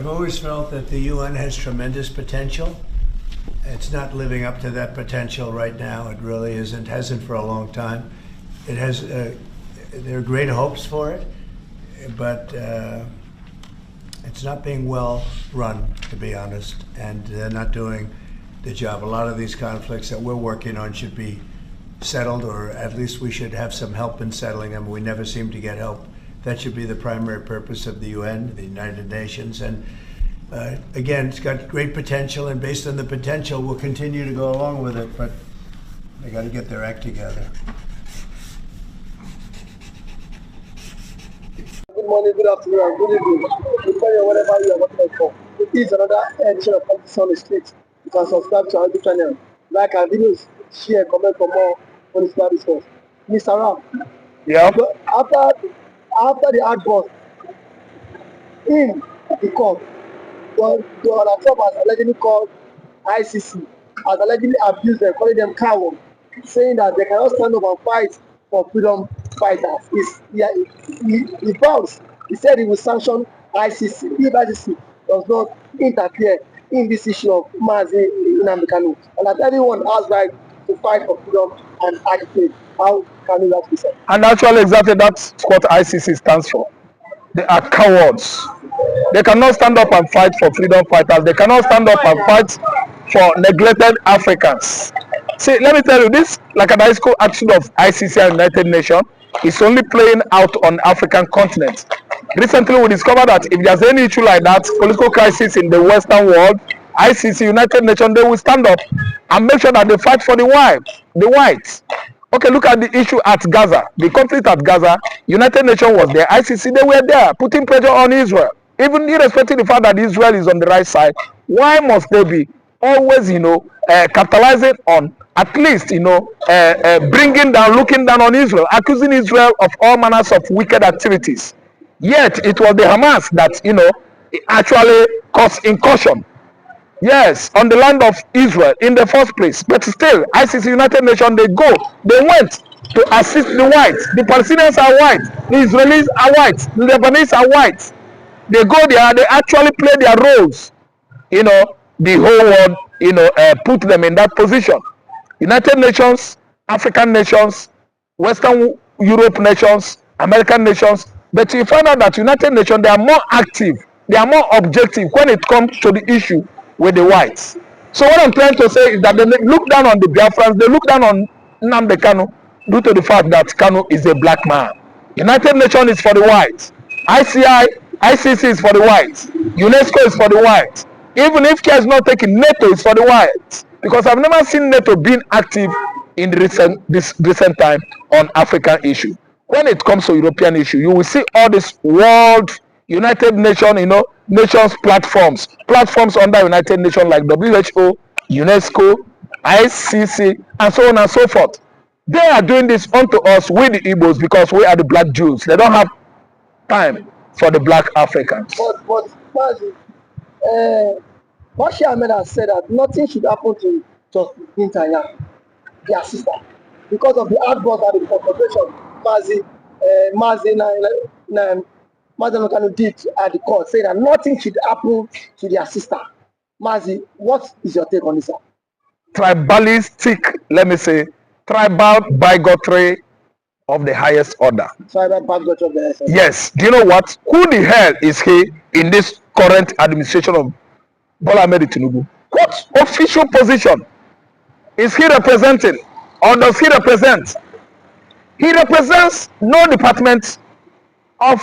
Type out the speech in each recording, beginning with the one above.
I've always felt that the UN has tremendous potential. It's not living up to that potential right now. It really isn't, hasn't for a long time. It has, there are great hopes for it, but it's not being well run, to be honest, and they're not doing the job. A lot of these conflicts that we're working on should be settled, or at least we should have some help in settling them. We never seem to get help. That should be the primary purpose of the UN, the United Nations. And again, it's got great potential, and based on the potential, we'll continue to go along with it, but they got to get their act together. Good morning, good afternoon, and good evening. Depending on whatever you are watching for. This is another edition of Politics on the Street. You can subscribe to our YouTube channel, like our videos, share, comment for more political discourse. Mr. Ram, yeah. After the outburst in the court, Donald Trump has allegedly called ICC, has allegedly abused them, calling them cowards, saying that they cannot stand up and fight for freedom fighters. He vows, he said he will sanction ICC if ICC does not interfere in this issue of nnamdikanu, and that everyone has right to fight for freedom and agitate. How can you that be said? And actually, exactly that's what ICC stands for. They are cowards. They cannot stand up and fight for freedom fighters. They cannot stand up and fight for neglected Africans. See, let me tell you, this like a high school action of ICC and United Nations is only playing out on the African continent. Recently, we discovered that if there's any issue like that, political crisis in the Western world, ICC, United Nations, they will stand up and make sure that they fight for the whites. Okay, look at the issue at Gaza, the conflict at Gaza. United Nations was there, ICC, they were there, putting pressure on Israel. Even irrespective of the fact that Israel is on the right side, why must they be always, capitalizing on, at least, bringing down, looking down on Israel, accusing Israel of all manners of wicked activities? Yet, it was the Hamas that, actually caused incursion. Yes, on the land of Israel in the first place. But still, ICC, United Nations, they went to assist the whites. The Palestinians are white, the Israelis are white, the Lebanese are white. They go there, they actually play their roles. The whole world, put them in that position. United Nations, African nations, Western Europe nations, American nations. But you find out that United Nations, they are more active, they are more objective when it comes to the issue with the whites. So what I'm trying to say is that they look down on the Biafrans, they look down on Nnamdi Kanu due to the fact that Kanu is a black man. United Nations is for the whites. ICC is for the whites. UNESCO is for the whites. Even if care is not taken, NATO is for the whites. Because I've never seen NATO being active in this recent time on African issue. When it comes to European issue, you will see all this world, United Nations, nations platforms under United Nations like WHO, UNESCO, ICC, and so on and so forth. They are doing this unto us, we the Igbos, because we are the black Jews. They don't have time for the black Africans. But Bashir Ahmed has said that nothing should happen to Justice Binta, their sister, because of the outburst and the confrontation Nnamdikanu did at the court, saying that nothing should happen to their sister. Mazi, what is your take on this? Tribalistic, let me say, tribal bigotry of the highest order. Tribal bigotry of the highest order. Yes. Do you know what? Who the hell is he in this current administration of Bola Ahmed Tinubu? What official position is he representing, or does he represent? He represents no department of,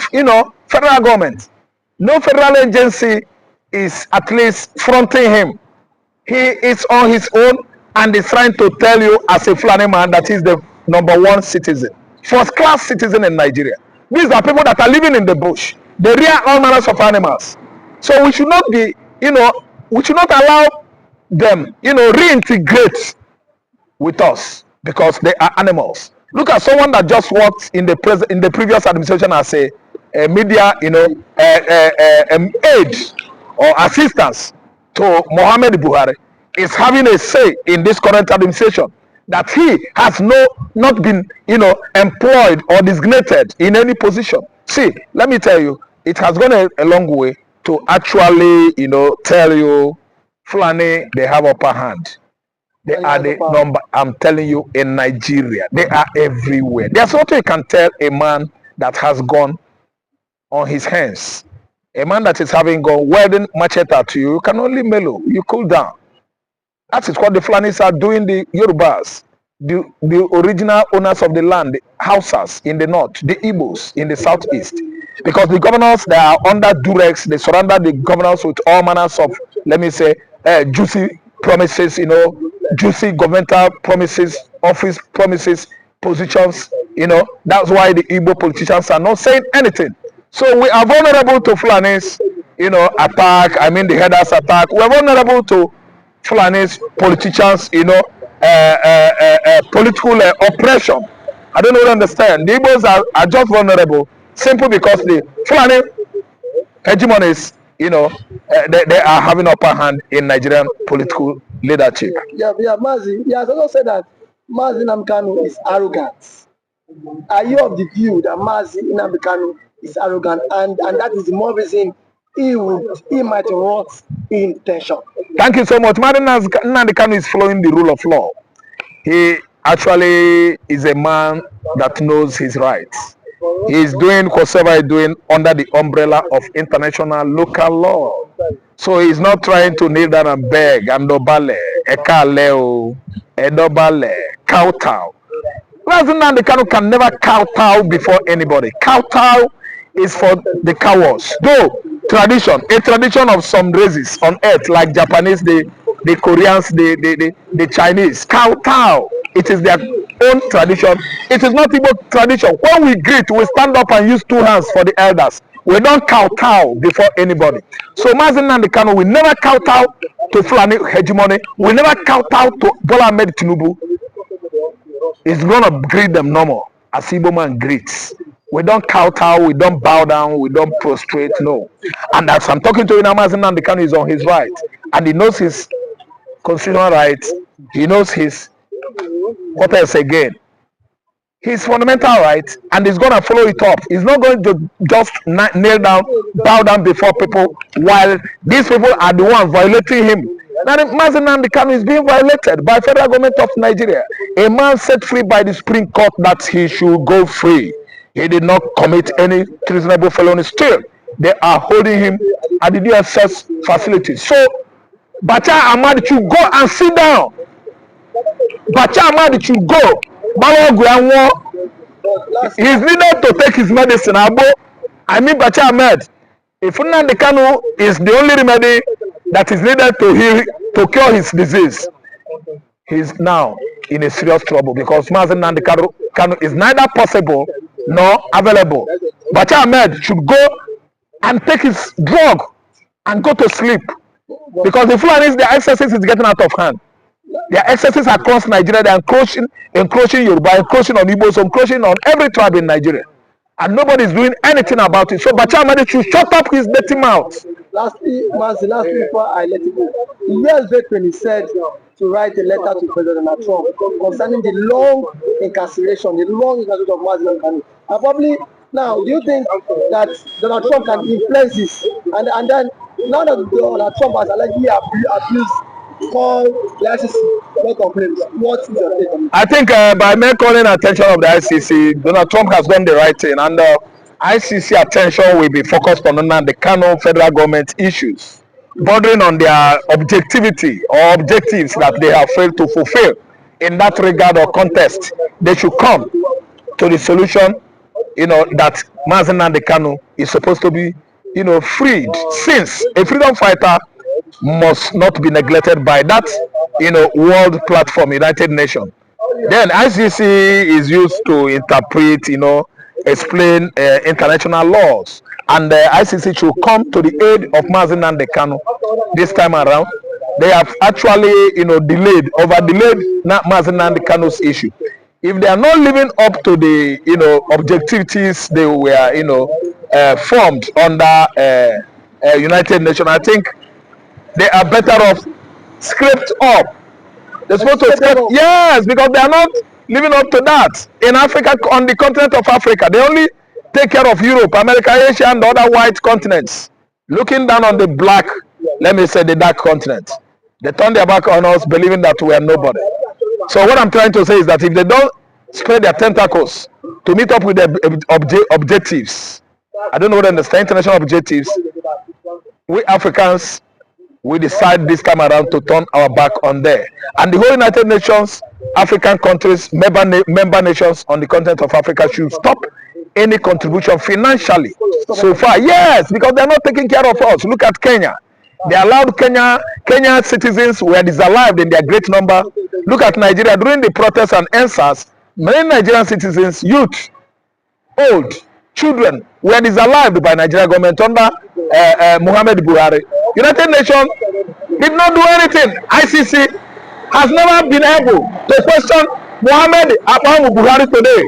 federal government. No federal agency is at least fronting him. He is on his own and is trying to tell you as a Fulani man that he's the #1 citizen, first class citizen in Nigeria. These are people that are living in the bush. They rear all manners of animals. So we should not be, we should not allow them, reintegrate with us because they are animals. Look at someone that just worked in the previous administration as a media, aid or assistance to Mohammed Buhari is having a say in this current administration, that he has not been, employed or designated in any position. See, let me tell you, it has gone a long way to actually, tell you, Fulani, they have upper hand. They are the number, I'm telling you, in Nigeria. They are everywhere. There's what you can tell a man that has gone on his hands. A man that is having gone wedding machete to you, you can only mellow, you cool down. That is what the Fulanis are doing, the Yorubas, the original owners of the land, the Hausas in the north, the Igbos in the southeast. Because the governors that are under Durex, they surrender the governors with all manners of, let me say, juicy promises, juicy governmental promises, office promises, positions, That's why the Igbo politicians are not saying anything. So we are vulnerable to Fulanis, attack, the headers attack. We are vulnerable to Fulanis, politicians, political oppression. I don't really understand. The Igbos are just vulnerable simply because the Fulani hegemonies, they are having upper hand in Nigerian political leadership. Yeah, Mazi. He has also said that Mazi nnamdikanu is arrogant. Are you of the view that Mazi nnamdikanu is arrogant, and that is the more reason he might rot in tension? Thank you so much. Mazi nnamdikanu is following the rule of law. He actually is a man that knows his rights. He is doing whatever he's doing under the umbrella of international local law. So he's not trying to kneel down and beg, Amdobale, Ekaleo, Edobale, kowtow. Mazi nnamdikanu can never kowtow before anybody. Kowtow is for the cowards. Though a tradition of some races on earth, like Japanese, the Koreans, the Chinese, kowtow. It is their own tradition. It is not Igbo tradition. When we greet, we stand up and use two hands for the elders. We don't kowtow before anybody. So Mazi nnamdikanu will never kowtow to Fulani hegemony. We never kowtow to Bola Ahmed Tinubu. He's gonna greet them normal, as Igbo man greets. We don't kowtow, we don't bow down, we don't prostrate, no. And as I'm talking to you now, Mazi nnamdikanu is on his right. And he knows his constitutional rights. He knows his, what else again? His fundamental rights, and he's going to follow it up. He's not going to just kneel down, bow down before people, while these people are the ones violating him. Now, Mazi nnamdikanu is being violated by federal government of Nigeria. A man set free by the Supreme Court that he should go free. He did not commit any treasonable felony. Still, they are holding him at the DSS facilities. So, Bacha Ahmad should go and sit down. Bacha Ahmad should go. He's needed to take his medicine. Bacha Ahmad. If nnamdikanu is the only remedy that is needed to cure his disease, he's now in a serious trouble because Mazi nnamdikanu is neither possible nor available. Bacha Ahmad should go and take his drug and go to sleep because the Fulanis, their excesses is getting out of hand. Their excesses across Nigeria, they are encroaching Yoruba, encroaching on Igbos, encroaching on every tribe in Nigeria. And nobody is doing anything about it. So Bacha Ahmad should shut up his dirty mouth. Lastly, before I let you go, years back when he said to write a letter to President Donald Trump concerning the long incarceration of Mazi nnamdikanu. And probably now, do you think that Donald Trump can influence this? And then, now that Donald Trump has allegedly abused call the ICC, no complaints. What is your take on it? I think by me calling attention of the ICC, Donald Trump has done the right thing, and ICC attention will be focused on nnamdikanu federal government issues, bordering on their objectivity or objectives that they have failed to fulfill. In that regard or context, they should come to the solution, that Mazi nnamdikanu is supposed to be, freed, since a freedom fighter must not be neglected by that, world platform, United Nations. Then ICC is used to interpret, explain international laws, and the ICC should come to the aid of Mazi nnamdikanu this time around. They have actually, delayed Mazi nnamdikanu's issue. If they are not living up to the, objectivities they were, formed under United Nations, I think they are better off scraped up. They're supposed to scrape, yes, because they are not living up to that. In Africa, on the continent of Africa, they only take care of Europe, America, Asia, and the other white continents. looking down on the black, let me say the dark continent. They turn their back on us, believing that we are nobody. So what I'm trying to say is that if they don't spread their tentacles to meet up with their objectives, I don't know what I understand, international objectives, we Africans, we decide this time around to turn our back on there. And the whole United Nations, African countries, member nations on the continent of Africa should stop any contribution financially so far. Yes, because they're not taking care of us. Look at Kenya. They allowed Kenya citizens were disallowed in their great number. Look at Nigeria during the protests and answers. Many Nigerian citizens, youth, old, children were disallowed by Nigerian government under Muhammad Buhari. United Nations did not do anything. ICC has never been able to question Muhammad Buhari today.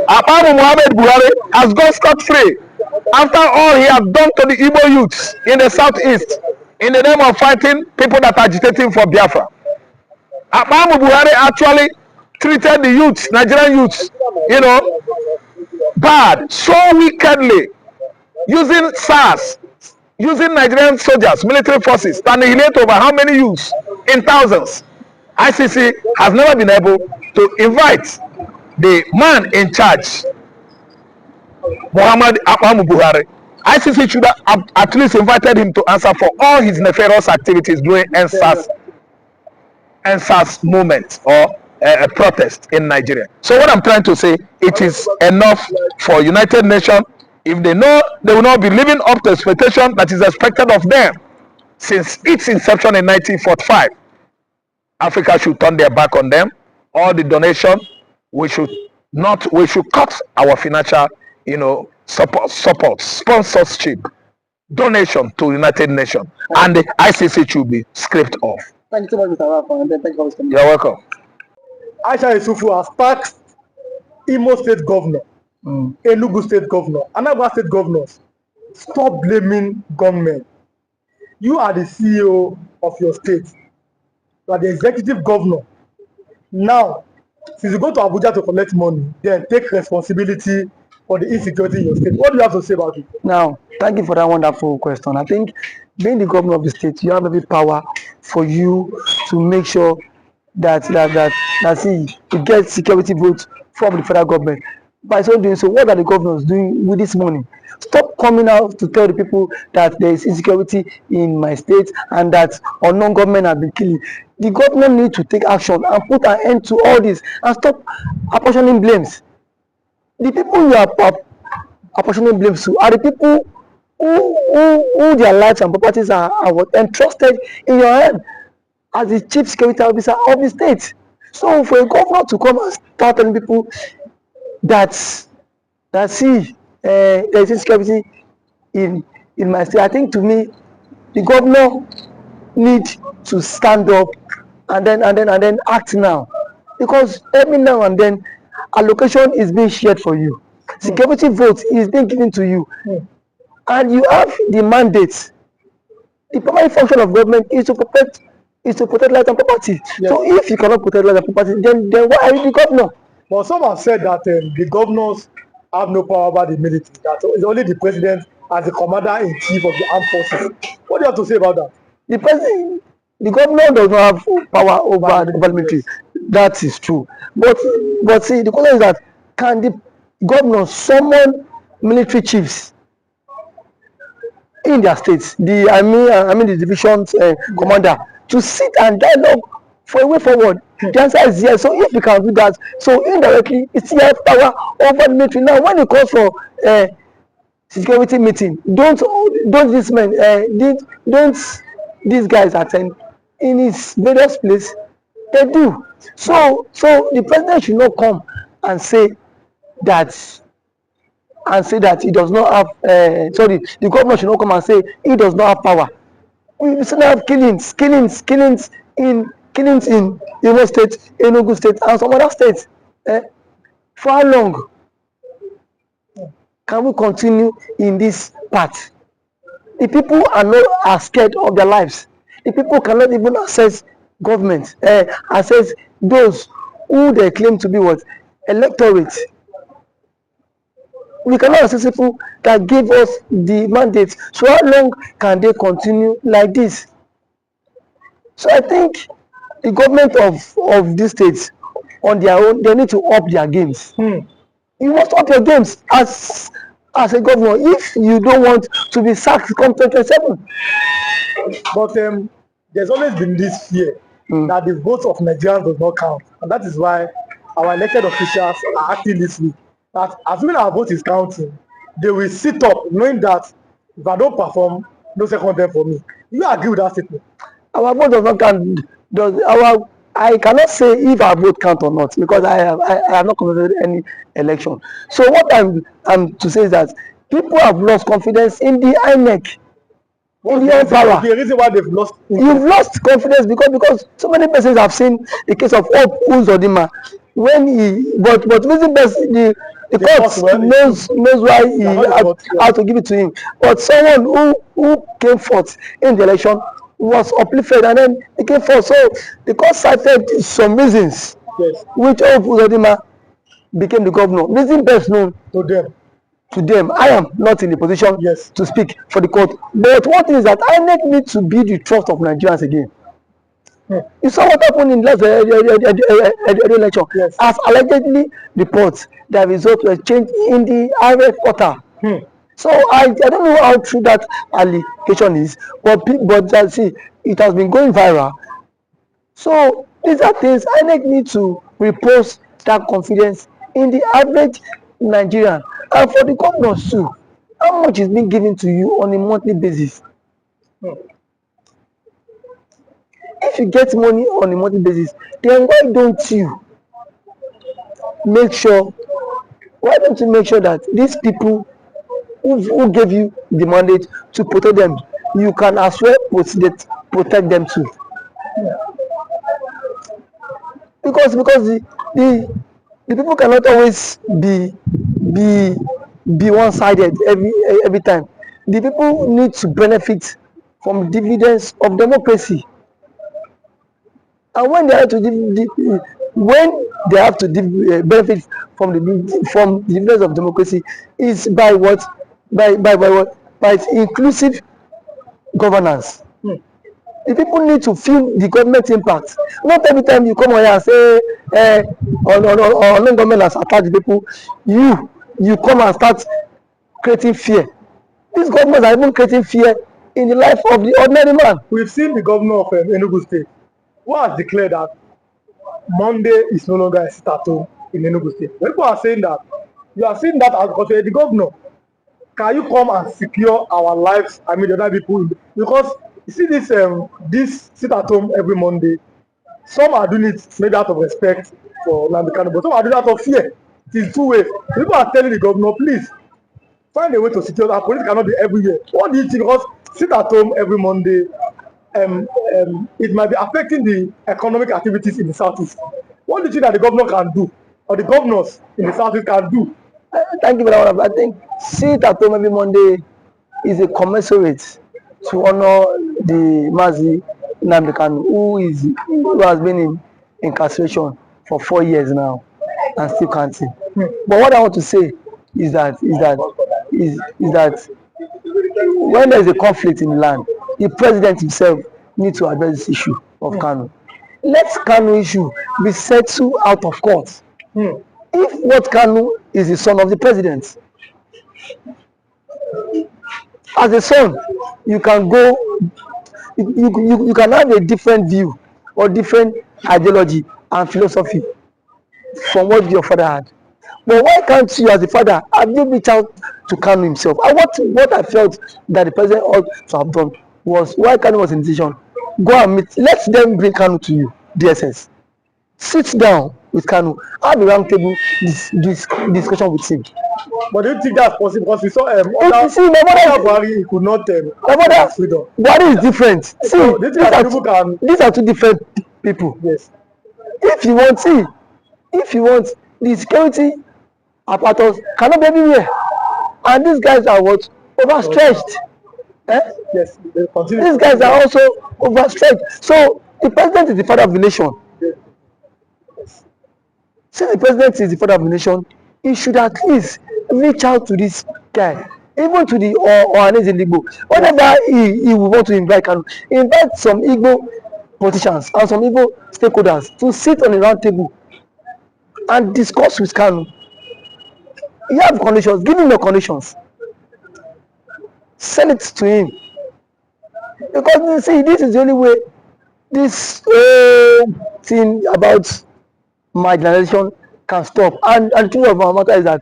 Muhammad Buhari has gone scot-free after all he has done to the Igbo youths in the southeast in the name of fighting people that are agitating for Biafra. Buhari actually treated the youths, Nigerian youths, bad, so wickedly, using SARS, using Nigerian soldiers, military forces, to annihilate over how many youths? In thousands. ICC has never been able to invite the man in charge, Muhammad Buhari. ICC should have at least invited him to answer for all his nefarious activities during NSAS movement or a protest in Nigeria. So what I'm trying to say, it is enough for United Nations. If they know they will not be living up to expectation that is expected of them since its inception in 1945, Africa should turn their back on them. All the donation, we should cut our financial, support, sponsorship, donation to United Nations, and the ICC should be scraped off. Thank you so much, Mr. Rafa, and thank you for coming. You're welcome. Aisha Yusufu has taxed Imo State Governor, Enugu State Governor, Anambra State Governors. Stop blaming government. You are the CEO of your state. You are the executive governor. Now, since you go to Abuja to collect money, then take responsibility for the insecurity in your state. What do you have to say about it? Now, thank you for that wonderful question. I think being the governor of the state, you have every power for you to make sure that you get security votes from the federal government. By so doing so, what are the governors doing with this money? Stop coming out to tell the people that there is insecurity in my state and that unknown government have been killing. The government need to take action and put an end to all this and stop apportioning blames. The people you are apportioning blames to are the people who their lives and properties are entrusted in your hand as the chief security officer of the state. So for a governor to come and start telling people that there is insecurity in my state, I think to me the governor need to stand up and then act now, because every now and then allocation is being shared for you, security vote is being given to you, and you have the mandate. The primary function of government is to protect life and property. Yes. So if you cannot protect life and property, then why are you the governor? But some have said that the governors have no power over the military. That it's only the president as the commander-in-chief of the armed forces. What do you have to say about that? The governor does not have power over the military. That is true. But see, the question is that can the governor summon military chiefs in their states, the division's commander, to sit and dialogue for a way forward? The answer is yes. So if you can do that, so indirectly it's you have power over the military. Now when it calls for security meeting, don't these men don't these guys attend in his various place? They do. So the president should not come and say that he does not have the governor should not come and say he does not have power. We still have killings in Imo State, Enugu State, and some other states. For how long can we continue in this path? The people are scared of their lives. The people cannot even access government, access those who they claim to be what? Electorate. We cannot assist people that gave us the mandate. So how long can they continue like this? So I think the government of these states on their own, they need to up their games. You must up your games as a governor if you don't want to be sacked come 2027. But there's always been this fear that the votes of Nigerians does not count, and that is why our elected officials are acting this week. That assuming our vote is counting, they will sit up knowing that if I don't perform, no second term for me. You agree with that statement? Our vote does not count. I cannot say if our vote count or not because I have not conducted any election. So what I'm to say is that people have lost confidence in the INEC. In the power. The reason why they've lost You've lost confidence because so many persons have seen the case of Hope Uzodinma when he but reason best the court knows why he had to give it to him. But someone who came forth in the election was uplifted and then he came forth. So the court cited some reasons which Hope Uzodinma became the governor. Reason best known to them. I am not in the position to speak for the court. But one thing is that INEC needs to be the trust of Nigerians again. You saw what happened in last election. As allegedly reports, the result was changed in the IRF quarter. So I don't know how true that allegation is, but see, it has been going viral. So these are things INEC need to repose that confidence in the average Nigerian. And for the governors too, how much is being given to you on a monthly basis? If you get money on a monthly basis, then why don't you make sure that these people who gave you the mandate to protect them, you can as well protect them too? Because the people cannot always be one-sided every time. The people need to benefit from dividends of democracy, and when they have to benefit from the dividends of democracy is by what? By inclusive governance. The people need to feel the government impact. Not every time you come on here and say on government has attacked the people, you come and start creating fear. These governments are even creating fear in the life of the ordinary man. We've seen the governor of Enugu State who has declared that Monday is no longer a sit-at-home in Enugu State. When people are saying that, you are seeing that as because the governor. Can you come and secure our lives? I mean, the other people, because you see this sit-at-home every Monday. Some are doing it maybe out of respect for nnamdikanu, but some are doing it out of fear. It is two ways. People are telling the governor, please find a way to secure that. Police cannot be everywhere. What do you think? Because sit at home every Monday, it might be affecting the economic activities in the southeast. What do you think that the governor can do, or the governors in the southeast can do? Thank you very much. I think sit at home every Monday is a commensurate to honor the Mazi nnamdikanu, who has been in incarceration for 4 years now and still counting. But what I want to say is that when there is a conflict in the land, the president himself needs to address this issue of Kanu. Let Kanu issue be settled out of court. If what Kanu is the son of the president, as a son, you can go, you can have a different view or different ideology and philosophy from what your father had. But why can't you, as a father, have you reached out to Kanu himself? And what I felt that the president ought to have done was, why Kanu was in decision, go and meet, let them bring Kanu to you, DSS. Sit down with Kanu, have a round table discussion with him. But do you think that's possible? Because we saw Buhari could not freedom. Buhari is different. See, so, these are two different people. Yes. If you want the security apparatus cannot be everywhere, and these guys are what? Overstretched. Yes. These guys are also overstretched. So the president is the father of the nation. Since the president is the father of the nation, he should at least reach out to this guy, even to the or Igbo. Whenever he will want to invite Kanu, invite some Igbo politicians and some Igbo stakeholders to sit on a round table and discuss with Kanu. You have conditions, give him the conditions. Send it to him. Because you see, this is the only way this thing about marginalization can stop. And the truth of our matter is that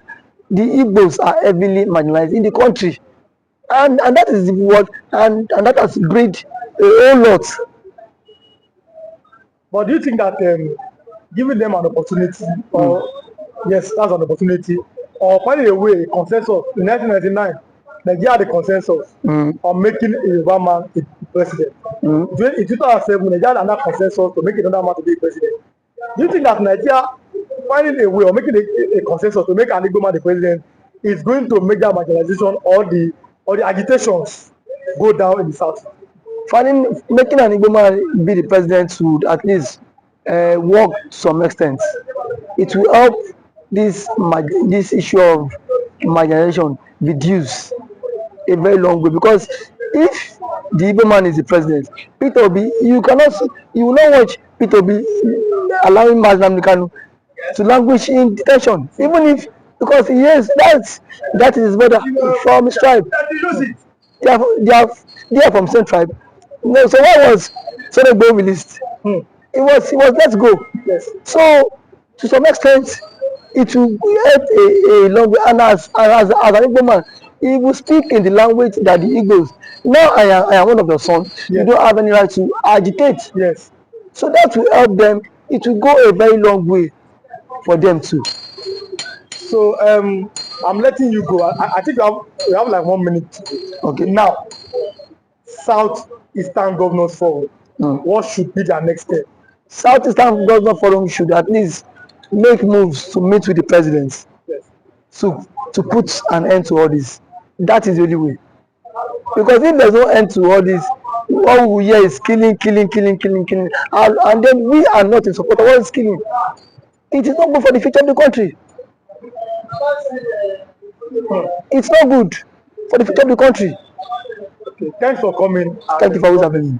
the Igbos are heavily marginalized in the country. And that is what, and that has breed a whole lot. But do you think that giving them an opportunity, or yes, that's an opportunity, or finding a way, a consensus in 1999, Nigeria had a consensus on making a Yoruba man a president. In 2007, Nigeria had another consensus to make another man to be president. Do you think that Nigeria finding a way or making a consensus to make an Igbo man the president is going to make that marginalization or the agitations go down in the south? Making an Igbo man be the president would at least work to some extent. It will help this issue of marginalization reduce a very long way, because if the Igbo man is the president, Peter Obi, you will not watch Peter Obi allowing nnamdikanu to languish in detention, even if, because yes, that is his brother from his tribe. They are from same tribe. No, so why was Senegbo released? It was let's go. Yes. So to some extent, it will help a long way. And as an Igbo man, he will speak in the language that the Igbos. Now I am one of your sons. Yes. You don't have any right to agitate. Yes. So that will help them. It will go a very long way for them too. So I'm letting you go. I think we have like 1 minute. Okay. Now, Southeastern Governors Forum. What should be their next step? Southeastern Governors Forum should at least make moves to meet with the presidents. Yes. To put an end to all this. That is the only way. Because if there's no end to all this, all we hear is killing. And then we are not in support of all this killing. It is not good for the future of the country. It's not good for the future of the country. Okay, thanks for coming. Thank you for having me.